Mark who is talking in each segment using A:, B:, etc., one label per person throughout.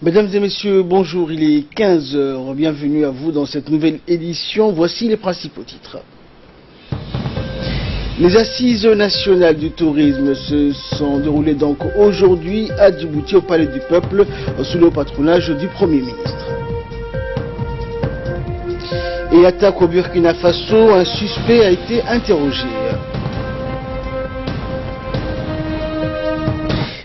A: Mesdames et messieurs, bonjour, il est 15 h. Bienvenue à vous dans cette nouvelle édition. Voici les principaux titres. Les assises nationales du tourisme se sont déroulées donc aujourd'hui à Djibouti au Palais du Peuple sous le patronage du Premier ministre. Et attaque au Burkina Faso, un suspect a été interrogé.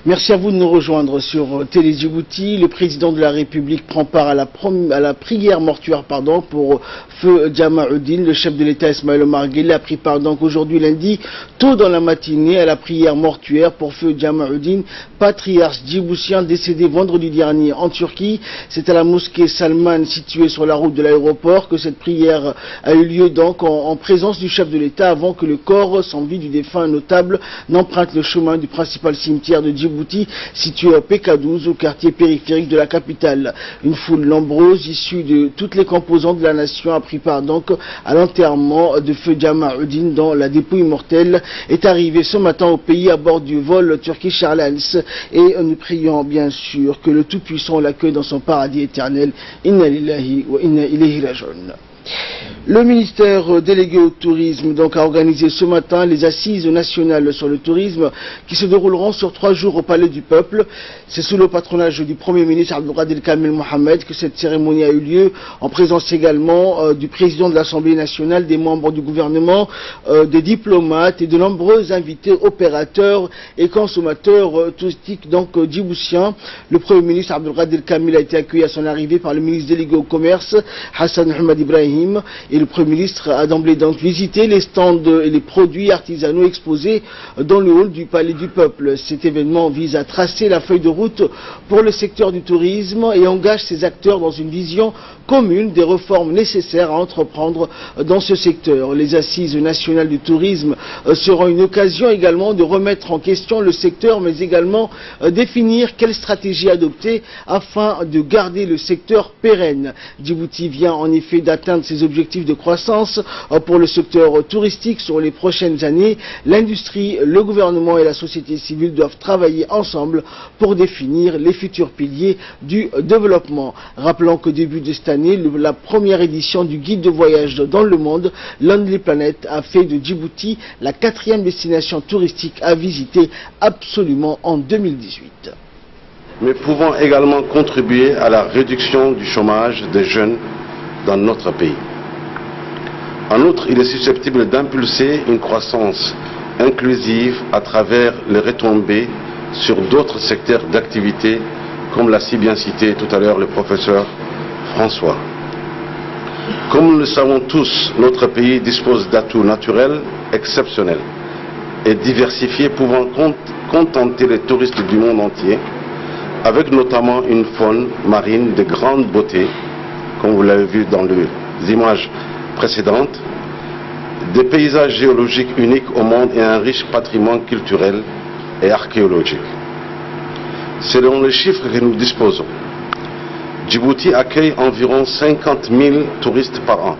A: Merci à vous de nous rejoindre sur Télé Djibouti. Le président de la République prend part à la prière mortuaire pour feu Djamaoudine. Le chef de l'État Ismaël Omar Guelleh a pris part donc aujourd'hui lundi, tôt dans la matinée, à la prière mortuaire pour feu Djamaoudine, patriarche djiboutien décédé vendredi dernier en Turquie. C'est à la mosquée Salman située sur la route de l'aéroport que cette prière a eu lieu donc en présence du chef de l'État avant que le corps sans vie du défunt notable n'emprunte le chemin du principal cimetière de Djibouti, situé à Peka12, au quartier périphérique de la capitale. Une foule nombreuse issue de toutes les composantes de la nation a pris part donc à l'enterrement de feu Djamaoudine dont la dépouille mortelle est arrivée ce matin au pays à bord du vol Turkish Airlines. Et nous prions bien sûr que le Tout-Puissant l'accueille dans son paradis éternel. Inna lillahi wa inna ilayhi raji'un. Le ministère délégué au tourisme donc a organisé ce matin les assises nationales sur le tourisme qui se dérouleront sur 3 jours au Palais du Peuple. C'est sous le patronage du Premier ministre Abdelkader Kamel Mohamed que cette cérémonie a eu lieu, en présence également du président de l'Assemblée nationale, des membres du gouvernement, des diplomates et de nombreux invités opérateurs et consommateurs touristiques donc djiboutiens. Le Premier ministre Abdelkader Kamel a été accueilli à son arrivée par le ministre délégué au commerce Hassan Ahmed Ibrahim. Et le Premier ministre a d'emblée donc visité les stands et les produits artisanaux exposés dans le hall du Palais du Peuple. Cet événement vise à tracer la feuille de route pour le secteur du tourisme et engage ses acteurs dans une vision commune des réformes nécessaires à entreprendre dans ce secteur. Les assises nationales du tourisme seront une occasion également de remettre en question le secteur, mais également définir quelle stratégie adopter afin de garder le secteur pérenne. Djibouti vient en effet d'atteindre ses objectifs de croissance pour le secteur touristique sur les prochaines années. L'industrie, le gouvernement et la société civile doivent travailler ensemble pour définir les futurs piliers du développement. Rappelons qu'au début de cette année, la première édition du guide de voyage dans le monde, Lonely Planet, a fait de Djibouti la 4e destination touristique à visiter absolument en 2018.
B: Mais pouvons également contribuer à la réduction du chômage des jeunes dans notre pays. En outre, il est susceptible d'impulser une croissance inclusive à travers les retombées sur d'autres secteurs d'activité, comme l'a si bien cité tout à l'heure le professeur François. Comme nous le savons tous, notre pays dispose d'atouts naturels exceptionnels et diversifiés pouvant contenter les touristes du monde entier, avec notamment une faune marine de grande beauté, comme vous l'avez vu dans les images précédentes, des paysages géologiques uniques au monde et un riche patrimoine culturel et archéologique. Selon les chiffres que nous disposons, Djibouti accueille environ 50 000 touristes par an.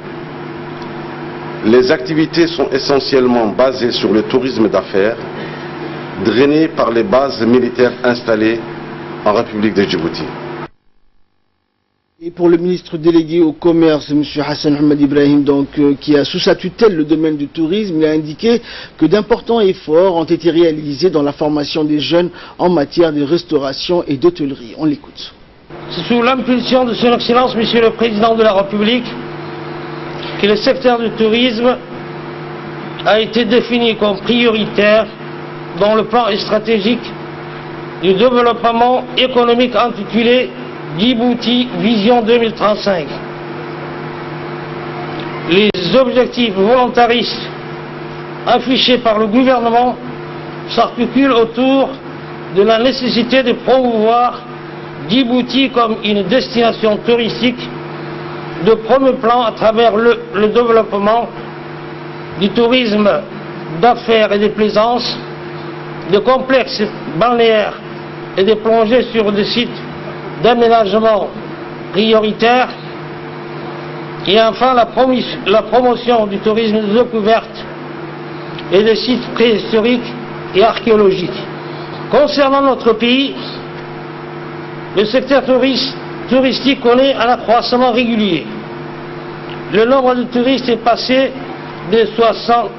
B: Les activités sont essentiellement basées sur le tourisme d'affaires, drainé par les bases militaires installées en République de Djibouti.
A: Et pour le ministre délégué au commerce, M. Hassan Ahmed Ibrahim, qui a sous sa tutelle le domaine du tourisme, il a indiqué que d'importants efforts ont été réalisés dans la formation des jeunes en matière de restauration et d'hôtellerie. On l'écoute.
C: C'est sous l'impulsion de son Excellence, Monsieur le Président de la République, que le secteur du tourisme a été défini comme prioritaire dans le plan stratégique du développement économique intitulé Djibouti Vision 2035. Les objectifs volontaristes affichés par le gouvernement s'articulent autour de la nécessité de promouvoir Djibouti comme une destination touristique de premier plan à travers le développement du tourisme d'affaires et de plaisance, de complexes balnéaires et de plongées sur des sites d'aménagement prioritaires, et enfin la promotion du tourisme de découverte et des sites préhistoriques et archéologiques. Concernant notre pays, le secteur touristique connaît un accroissement régulier. Le nombre de touristes est passé de 60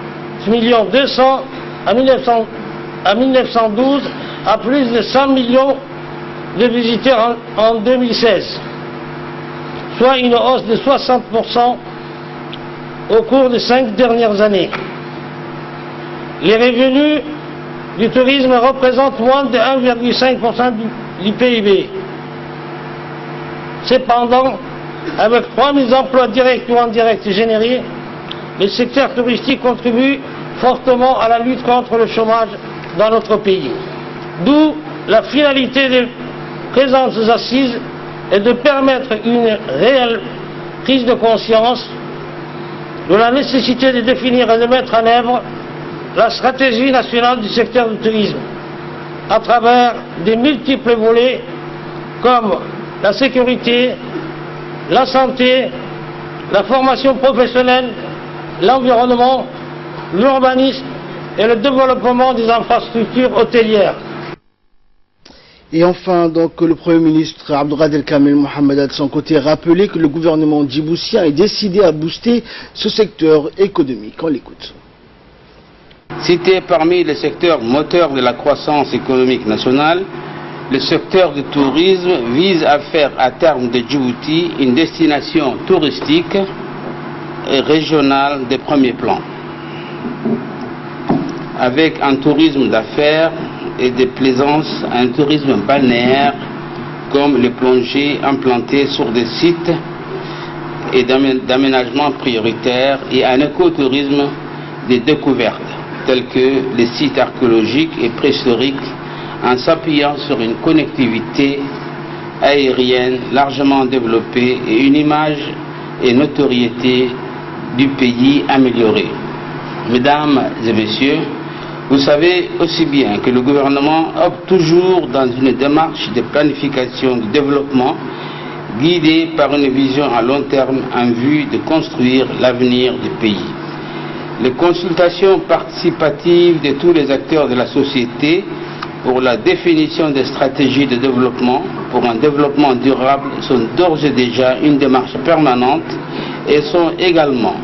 C: 200 000 en 1912 à plus de 100 millions de visiteurs en 2016, soit une hausse de 60% au cours des 5 dernières années. Les revenus du tourisme représentent moins de 1,5% du PIB. Cependant, avec 3 000 emplois directs ou indirects générés, le secteur touristique contribue fortement à la lutte contre le chômage dans notre pays. D'où la finalité des présentes assises est de permettre une réelle prise de conscience de la nécessité de définir et de mettre en œuvre la stratégie nationale du secteur du tourisme à travers des multiples volets comme la sécurité, la santé, la formation professionnelle, l'environnement, l'urbanisme et le développement des infrastructures hôtelières.
A: Et enfin, donc, le Premier ministre Abdelkader Kamel Mohamed a de son côté rappelé que le gouvernement djiboutien est décidé à booster ce secteur économique. On l'écoute.
D: Cité parmi les secteurs moteurs de la croissance économique nationale, le secteur du tourisme vise à faire à terme de Djibouti une destination touristique et régionale de premier plan, avec un tourisme d'affaires et de plaisance, un tourisme balnéaire comme le plongée implanté sur des sites et d'aménagement prioritaires et un écotourisme de découverte tels que les sites archéologiques et préhistoriques en s'appuyant sur une connectivité aérienne largement développée et une image et notoriété du pays améliorée. Mesdames et messieurs, vous savez aussi bien que le gouvernement opte toujours dans une démarche de planification du développement guidée par une vision à long terme en vue de construire l'avenir du pays. Les consultations participatives de tous les acteurs de la société pour la définition des stratégies de développement pour un développement durable sont d'ores et déjà une démarche permanente et sont également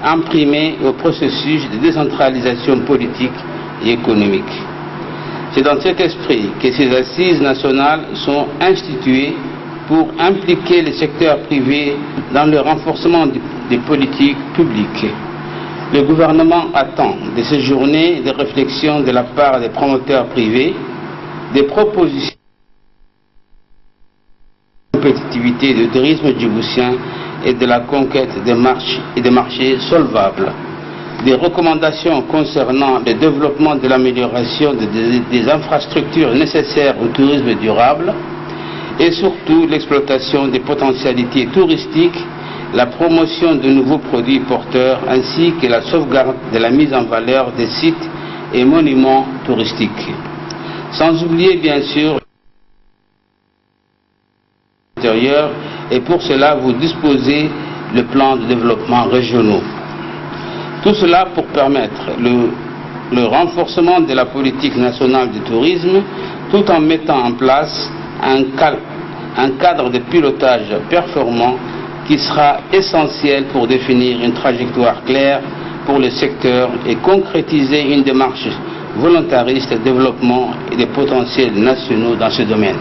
D: imprimées au processus de décentralisation politique et économique. C'est dans cet esprit que ces assises nationales sont instituées pour impliquer le secteur privé dans le renforcement des politiques publiques. Le gouvernement attend de ces journées de réflexion de la part des promoteurs privés, des propositions de compétitivité du tourisme djiboutien et de la conquête des marchés solvables, des recommandations concernant le développement de l'amélioration des infrastructures nécessaires au tourisme durable et surtout l'exploitation des potentialités touristiques, la promotion de nouveaux produits porteurs ainsi que la sauvegarde de la mise en valeur des sites et monuments touristiques. Sans oublier bien sûr l'intérieur et pour cela vous disposez le plan de développement régionaux. Tout cela pour permettre le renforcement de la politique nationale du tourisme tout en mettant en place un cadre de pilotage performant qui sera essentiel pour définir une trajectoire claire pour le secteur et concrétiser une démarche volontariste de développement et des potentiels nationaux dans ce domaine.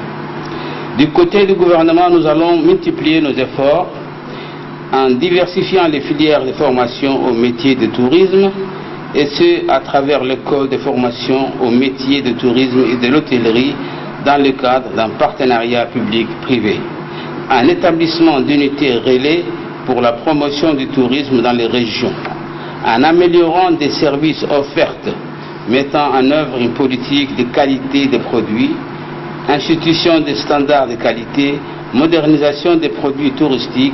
D: Du côté du gouvernement, nous allons multiplier nos efforts en diversifiant les filières de formation au métier de tourisme et ce à travers l'école de formation au métier de tourisme et de l'hôtellerie dans le cadre d'un partenariat public-privé. Un établissement d'unités relais pour la promotion du tourisme dans les régions, en améliorant des services offerts, mettant en œuvre une politique de qualité des produits, institution des standards de qualité, modernisation des produits touristiques,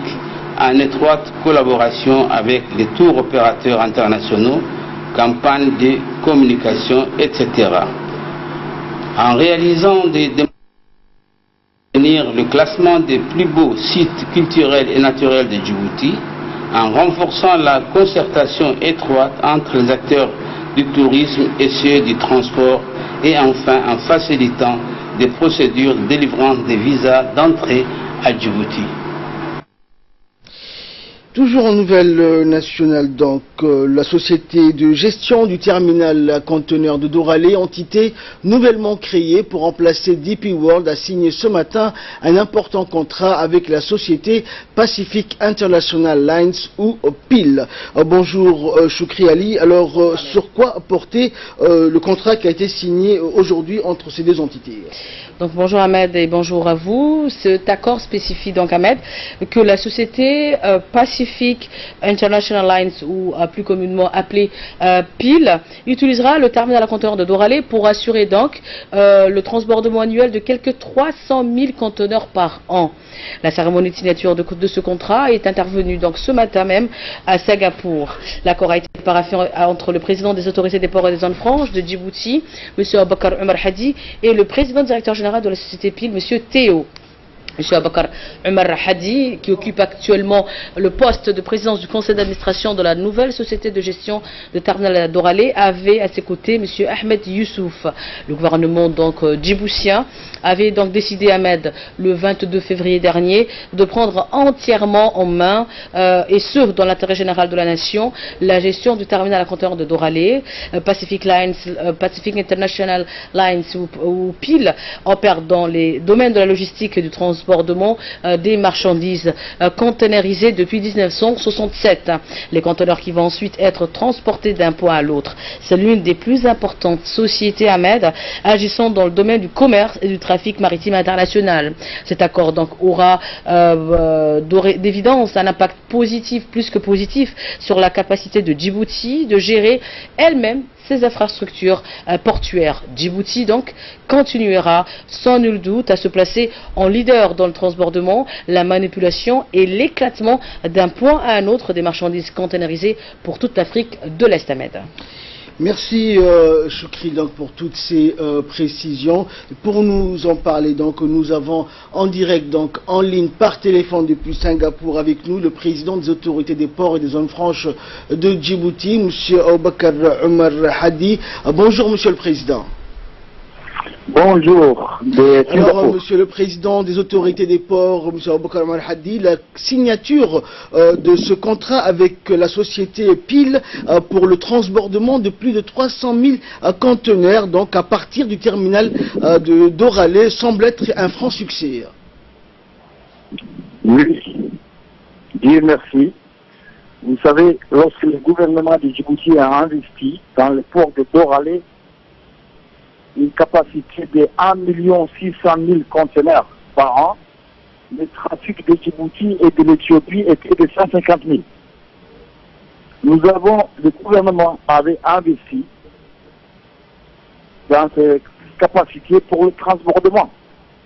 D: en étroite collaboration avec les tours opérateurs internationaux, campagnes de communication, etc. En réalisant le classement des plus beaux sites culturels et naturels de Djibouti, en renforçant la concertation étroite entre les acteurs du tourisme et ceux du transport et enfin en facilitant des procédures de délivrance des visas d'entrée à Djibouti.
A: Toujours en nouvelle nationale, donc, la société de gestion du terminal à conteneurs de Doralé, entité nouvellement créée pour remplacer DP World, a signé ce matin un important contrat avec la société Pacific International Lines ou PIL. Bonjour Choukri Ali. Alors, sur quoi portait le contrat qui a été signé aujourd'hui entre ces deux entités?
E: Donc bonjour Ahmed et bonjour à vous. Cet accord spécifie donc Ahmed que la société Pacific International Lines ou plus communément appelée PIL utilisera le terminal à conteneurs de Doralé pour assurer donc le transbordement annuel de quelques 300 000 conteneurs par an. La cérémonie de signature de ce contrat est intervenue donc ce matin même à Singapour. L'accord a été paraphé entre le président des autorités des ports et des zones franches de Djibouti, M. Abakar Omar Hadi, et le président directeur général de la société PIL, M. Théo. M. Abakar Omar Hadi, qui occupe actuellement le poste de présidence du conseil d'administration de la nouvelle société de gestion de terminal Doralé, avait à ses côtés M. Ahmed Youssouf. Le gouvernement donc djiboutien avait donc décidé, Ahmed, le 22 février dernier, de prendre entièrement en main, et ce, dans l'intérêt général de la nation, la gestion du terminal à conteneurs de Doralé. Pacific International Lines ou PIL opère dans les domaines de la logistique et du transbordement des marchandises containerisées depuis 1967. Les conteneurs qui vont ensuite être transportés d'un point à l'autre. C'est l'une des plus importantes sociétés, Ahmed, agissant dans le domaine du commerce et du trafic maritime international. Cet accord donc aura d'évidence un impact positif, plus que positif, sur la capacité de Djibouti de gérer elle-même ses infrastructures portuaires. Djibouti donc continuera sans nul doute à se placer en leader dans le transbordement, la manipulation et l'éclatement d'un point à un autre des marchandises containerisées pour toute l'Afrique de l'Est, Ahmed.
A: Merci Choukri donc pour toutes ces précisions. Pour nous en parler, donc nous avons en direct donc en ligne par téléphone depuis Singapour avec nous le président des autorités des ports et des zones franches de Djibouti, M. Abakar Omar Hadi. Bonjour Monsieur le Président.
F: Bonjour.
A: Alors, Monsieur le Président des autorités des ports, M. Abakar Omar Hadi, la signature de ce contrat avec la société PIL pour le transbordement de plus de 300 000 conteneurs, donc à partir du terminal de Doralé, semble être un franc succès.
F: Oui, Dieu merci. Vous savez, lorsque le gouvernement de Djibouti a investi dans le port de Doralé, une capacité de 1 600 000 conteneurs par an, le trafic de Djibouti et de l'Éthiopie était de 150 000. Le gouvernement avait investi dans ces capacités pour le transbordement,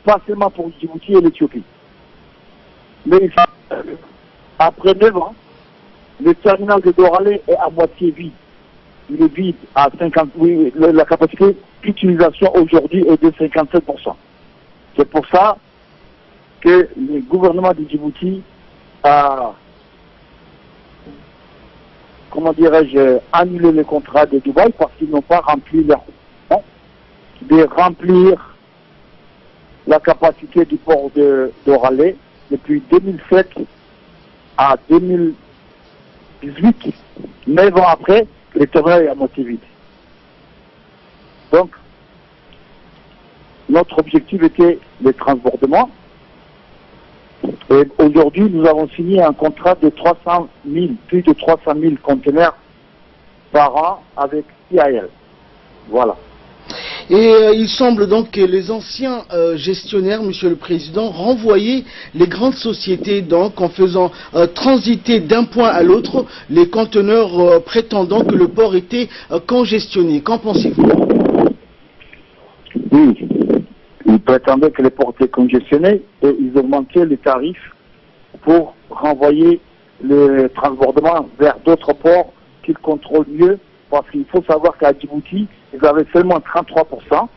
F: pas seulement pour Djibouti et l'Éthiopie. Mais après 9 ans, le terminal de Doralé est à moitié vide. Il est vide à 50, oui, la capacité d'utilisation aujourd'hui est de 57%. C'est pour ça que le gouvernement de Djibouti a, comment dirais-je, annulé le contrat de Dubaï parce qu'ils n'ont pas rempli leur contrat de remplir la capacité du port de Doralé depuis 2007 à 2018, 9 ans après. Le terminal est à moitié vide. Donc, notre objectif était le transbordement. Et aujourd'hui, nous avons signé un contrat de 300 000, plus de 300 000 conteneurs par an avec IAL. Voilà.
A: Et il semble donc que les anciens gestionnaires, Monsieur le Président, renvoyaient les grandes sociétés donc en faisant transiter d'un point à l'autre les conteneurs prétendant que le port était congestionné. Qu'en pensez-vous?
F: Oui, ils prétendaient que le port était congestionné et ils augmentaient les tarifs pour renvoyer le transbordement vers d'autres ports qu'ils contrôlent mieux, parce qu'il faut savoir qu'à Djibouti, ils avaient seulement 33%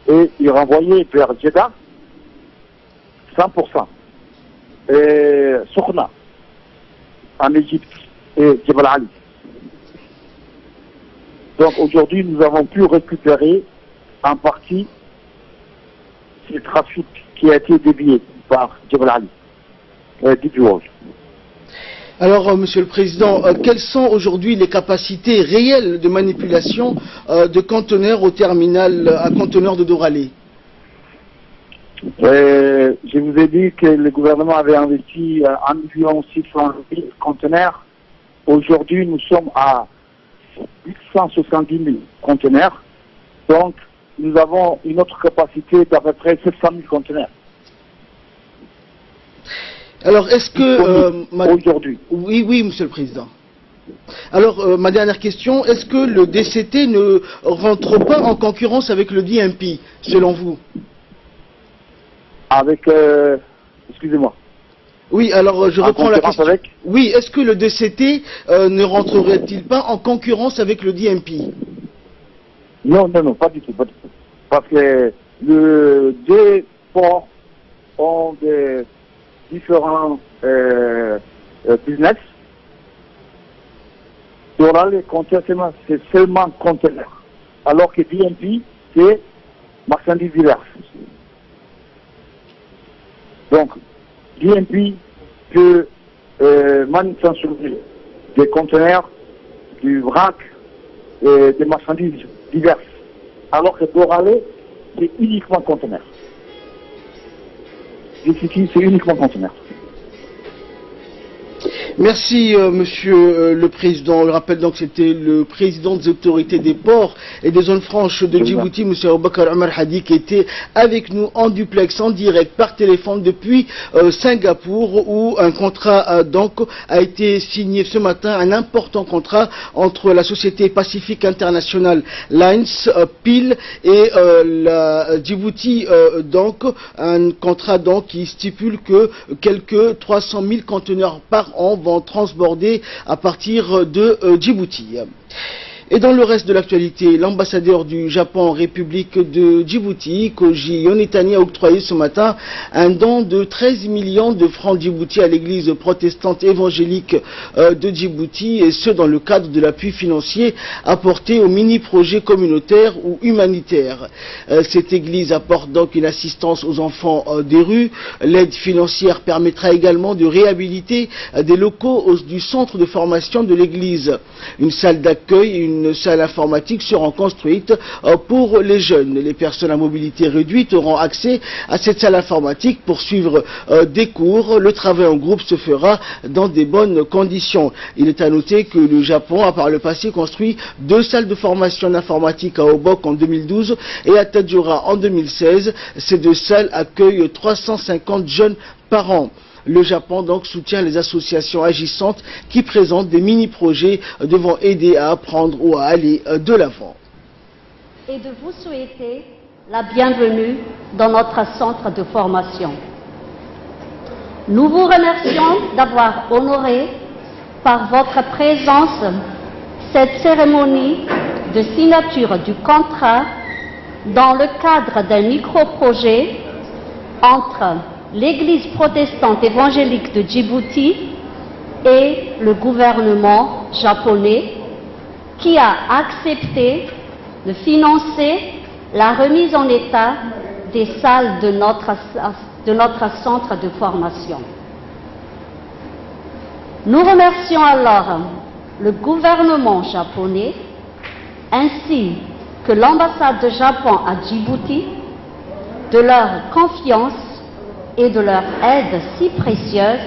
F: et ils renvoyaient vers Jeddah 100%. Et Sokhna en Égypte et Jebel Ali. Donc aujourd'hui, nous avons pu récupérer en partie c'est le trafic qui a été dévié par Jebel Ali, Deep World.
A: Alors, Monsieur le Président, quelles sont aujourd'hui les capacités réelles de manipulation de conteneurs au terminal à conteneurs de Doralé?
F: Je vous ai dit que le gouvernement avait investi 1,6 million de conteneurs. Aujourd'hui, nous sommes à 870 000 conteneurs. Donc, nous avons une autre capacité d'à peu près 700 000 conteneurs.
A: Alors, est-ce que...
F: aujourd'hui.
A: Oui, Monsieur le Président. Alors, ma dernière question, est-ce que le DCT ne rentre pas en concurrence avec le DMP, selon vous?
F: Avec... excusez-moi.
A: Oui, alors je reprends la question.
F: Avec...
A: Oui, est-ce que le DCT ne rentrerait-il pas en concurrence avec le DMP?
F: Non, pas du tout. Parce que les deux ports ont des différents business. Doralé, c'est seulement conteneur. Alors que DMP, c'est marchandises diverses. Donc, DMP peut manutentionner des conteneurs, du vrac, des marchandises diverses. Alors que Doralé, c'est uniquement conteneur. DCT, c'est uniquement conteneur.
A: Merci, Monsieur le Président. Je rappelle donc que c'était le président des autorités des ports et des zones franches de Djibouti, Monsieur Aboubakar Omar Hadi, qui était avec nous en duplex, en direct, par téléphone depuis Singapour, où un contrat donc a été signé ce matin, un important contrat entre la société Pacific International Lines, PIL, et la Djibouti, donc un contrat donc qui stipule que quelques 300 000 conteneurs par an vont transborder à partir de Djibouti. Et dans le reste de l'actualité, l'ambassadeur du Japon en République de Djibouti, Koji Yonetani, a octroyé ce matin un don de 13 millions de francs Djibouti à l'église protestante évangélique de Djibouti, et ce dans le cadre de l'appui financier apporté aux mini-projets communautaires ou humanitaires. Cette église apporte donc une assistance aux enfants des rues. L'aide financière permettra également de réhabiliter des locaux du centre de formation de l'église. Une salle d'accueil et une salle informatique seront construites pour les jeunes. Les personnes à mobilité réduite auront accès à cette salle informatique pour suivre des cours. Le travail en groupe se fera dans des bonnes conditions. Il est à noter que le Japon a par le passé construit 2 salles de formation informatique à Obok en 2012 et à Tadjoura en 2016. Ces 2 salles accueillent 350 jeunes par an. Le Japon donc soutient les associations agissantes qui présentent des mini-projets devant aider à apprendre ou à aller de l'avant.
G: Et de vous souhaiter la bienvenue dans notre centre de formation. Nous vous remercions d'avoir honoré par votre présence cette cérémonie de signature du contrat dans le cadre d'un micro-projet entre l'Église protestante évangélique de Djibouti et le gouvernement japonais, qui a accepté de financer la remise en état des salles de notre centre de formation. Nous remercions alors le gouvernement japonais ainsi que l'ambassade de Japon à Djibouti de leur confiance et de leur aide si précieuse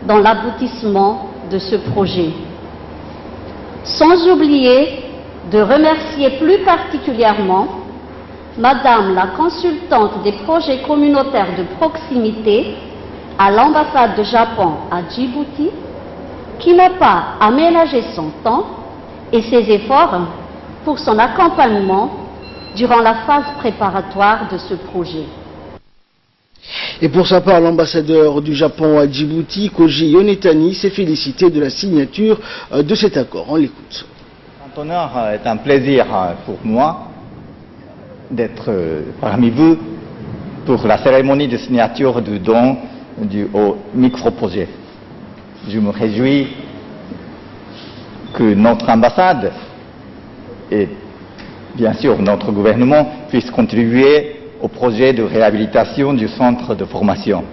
G: dans l'aboutissement de ce projet. Sans oublier de remercier plus particulièrement Madame la consultante des projets communautaires de proximité à l'ambassade de Japon à Djibouti, qui n'a pas aménagé son temps et ses efforts pour son accompagnement durant la phase préparatoire de ce projet.
A: Et pour sa part, l'ambassadeur du Japon à Djibouti, Koji Yonetani, s'est félicité de la signature de cet accord. On l'écoute.
H: C'est un honneur, c'est un plaisir pour moi d'être parmi vous pour la cérémonie de signature du don au micro-projet. Je me réjouis que notre ambassade et bien sûr notre gouvernement puissent contribuer au projet de réhabilitation du centre de formation.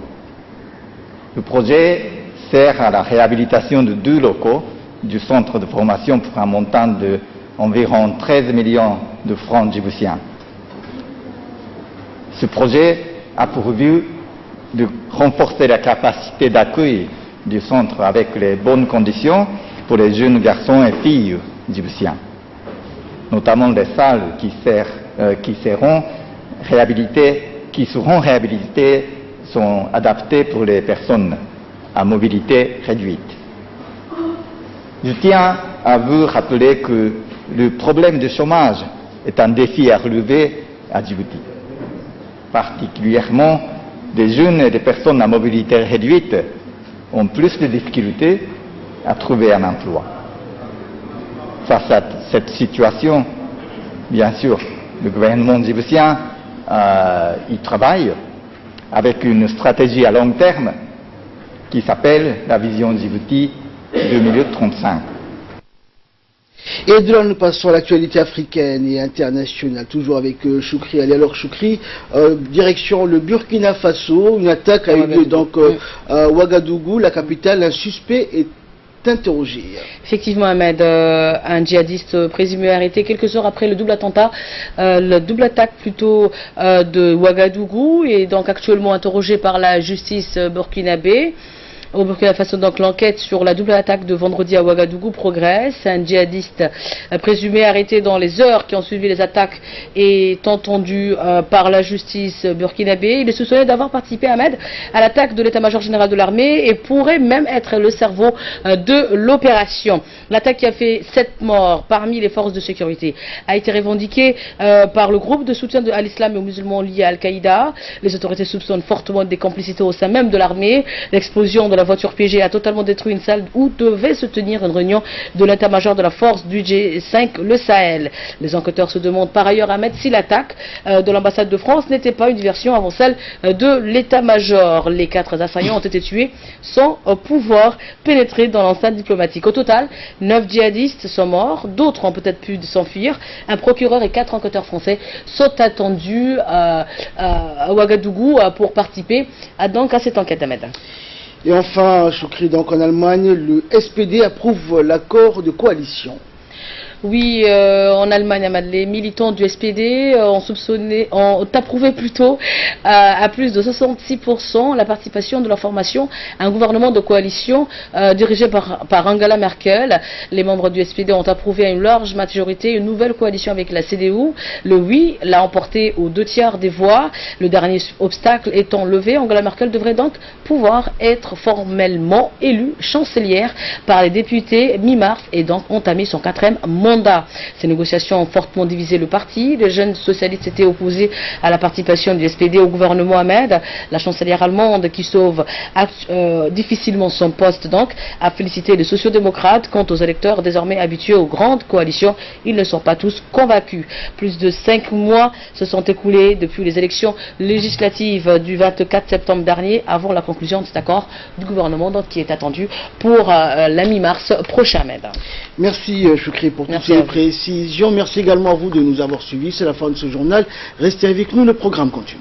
H: Le projet sert à la réhabilitation de 2 locaux du centre de formation pour un montant d'environ 13 millions de francs djiboutiens. Ce projet a pour but de renforcer la capacité d'accueil du centre avec les bonnes conditions pour les jeunes garçons et filles djiboutiens, notamment les salles qui seront réhabilitées sont adaptées pour les personnes à mobilité réduite. Je tiens à vous rappeler que le problème du chômage est un défi à relever à Djibouti. Particulièrement, des jeunes et des personnes à mobilité réduite ont plus de difficultés à trouver un emploi. Face à cette situation, bien sûr, le gouvernement djiboutien y travaille avec une stratégie à long terme qui s'appelle la vision Djibouti 2035.
A: Et de là, nous passons à l'actualité africaine et internationale, toujours avec Choukri. Allez, alors Choukri, direction le Burkina Faso, une attaque a eu lieu donc à Ouagadougou, la capitale. Un suspect est interrogé.
E: Effectivement, Ahmed, un djihadiste présumé arrêté quelques heures après le double attentat, le double attaque plutôt de Ouagadougou, est donc actuellement interrogé par la justice burkinabé. Au Burkina Faso, donc, l'enquête sur la double attaque de vendredi à Ouagadougou progresse. Un djihadiste présumé arrêté dans les heures qui ont suivi les attaques est entendu par la justice burkinabé. Il est soupçonné d'avoir participé, Ahmed, à l'attaque de l'état-major général de l'armée et pourrait même être le cerveau de l'opération. L'attaque qui a fait 7 morts parmi les forces de sécurité a été revendiquée par le groupe de soutien à l'islam et aux musulmans liés à Al-Qaïda. Les autorités soupçonnent fortement des complicités au sein même de l'armée. L'explosion de la voiture piégée a totalement détruit une salle où devait se tenir une réunion de l'état-major de la force du G5, le Sahel. Les enquêteurs se demandent par ailleurs, Ahmed, si l'attaque de l'ambassade de France n'était pas une diversion avant celle de l'état-major. Les 4 assaillants ont été tués sans pouvoir pénétrer dans l'enceinte diplomatique. Au total, 9 djihadistes sont morts, d'autres ont peut-être pu s'enfuir. Un procureur et 4 enquêteurs français sont attendus à Ouagadougou pour participer à cette enquête, Ahmed.
A: Et enfin, Choukri, donc en Allemagne, le SPD approuve l'accord de coalition.
E: Oui, en Allemagne, les militants du SPD ont approuvé plutôt à plus de 66% la participation de leur formation à un gouvernement de coalition dirigé par Angela Merkel. Les membres du SPD ont approuvé à une large majorité une nouvelle coalition avec la CDU. Le oui l'a emporté aux 2/3 des voix. Le dernier obstacle étant levé, Angela Merkel devrait donc pouvoir être formellement élue chancelière par les députés mi-mars et donc entamer son 4e mandat. Ces négociations ont fortement divisé le parti. Les jeunes socialistes étaient opposés à la participation du SPD au gouvernement Ahmed. La chancelière allemande, qui sauve difficilement son poste, donc, a félicité les sociodémocrates. Quant aux électeurs désormais habitués aux grandes coalitions, ils ne sont pas tous convaincus. Plus de 5 mois se sont écoulés depuis les élections législatives du 24 septembre dernier, avant la conclusion de cet accord du gouvernement, donc, qui est attendu pour la mi-mars prochain, Ahmed.
A: Merci Choukri pour toutes ces précisions. Merci également à vous de nous avoir suivis. C'est la fin de ce journal. Restez avec nous, le programme continue.